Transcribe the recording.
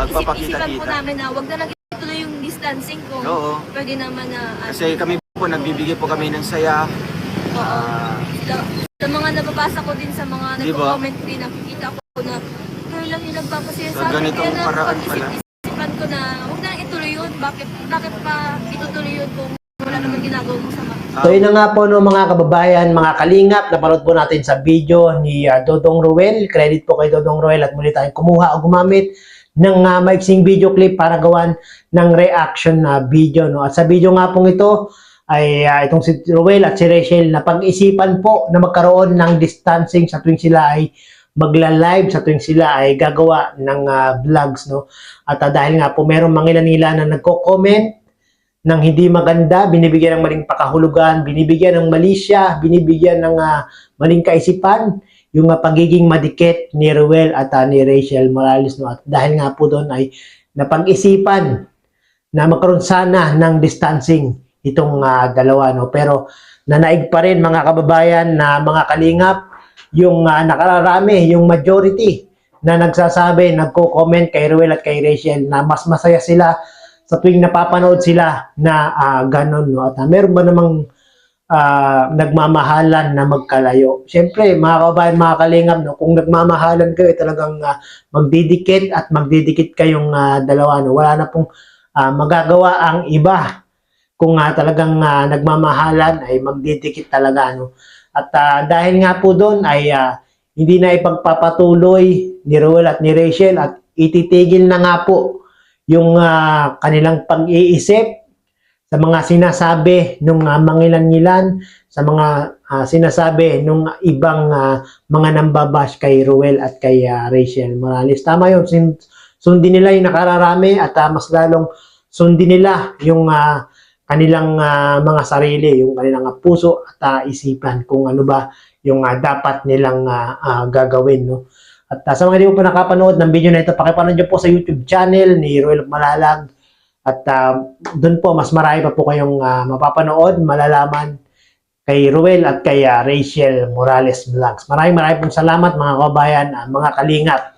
magpapakita-kita. Isip-isipan po namin na wag na lang ituloy yung distancing ko. Oo. Pwede naman na... Kasi kami po, nagbibigay po kami ng saya. Oo. Sa mga nababasa ko din sa mga Diba? nagko-comment din, nakikita ko na kayo lang yung nagpapasaya Sa sa akin. ganitong Kaya na paraan pala. pag-isip-isipan ko na huwag na lang ituloy yun. Bakit pa itutuloy yun kung wala naman ginagawa mo sama? So yun na nga po no, mga kababayan, mga kalingap, napanood po natin sa video ni Dodong Ruel. Credit po kay Dodong Ruel at muli tayong kumuha o gumamit ng maiksing video clip para gawan ng reaction na video. No? At sa video nga pong ito ay itong si Ruel at si Rachel na pag-isipan po na magkaroon ng distancing sa tuwing sila ay magla-live, sa tuwing sila ay gagawa ng vlogs. No? At dahil nga po merong mangilan-nila na nagko-comment ng hindi maganda, binibigyan ng maling pakahulugan, binibigyan ng mali siya, binibigyan ng maling kaisipan, yung pagiging madikit ni Ruel at ni Rachel Morales. No? At dahil nga po doon ay napag-isipan na magkaroon sana ng distancing itong dalawa. No? Pero nanaig pa rin mga kababayan na mga kalingap, yung nakararami, yung majority na nagsasabi, nagko-comment kay Ruel at kay Rachel na mas masaya sila sa tuwing napapanood sila na ganon. No? At meron ba namang nagmamahalan na magkalayo? Siyempre, mga kababayan, mga kalingap, no? Kung nagmamahalan kayo, talagang magdidikit at magdidikit kayong dalawa. No? Wala na pong magagawa ang iba. Kung talagang nagmamahalan, ay magdidikit talaga. No? At dahil nga po doon ay hindi na ipagpapatuloy ni Ruel at ni Rachel at ititigil na nga po yung kanilang pag-iisip sa mga sinasabi ng mangilan-ngilan, sa mga sinasabi ng ibang mga nambabash kay Ruel at kay Rachel Morales. Tama yun, sundin nila yung nakararami at mas lalong sundin nila yung kanilang mga sarili, yung kanilang puso at isipan kung ano ba yung dapat nilang gagawin. No? At sa mga hindi mo pa nakapanood ng video na ito, pakipanood nyo po sa YouTube channel ni Ruel Malalag. At doon po, mas marami pa po kayong mapapanood, malalaman kay Ruel at kay Rachel Morales Vlogs. Maraming pong salamat mga kababayan, mga kalingap.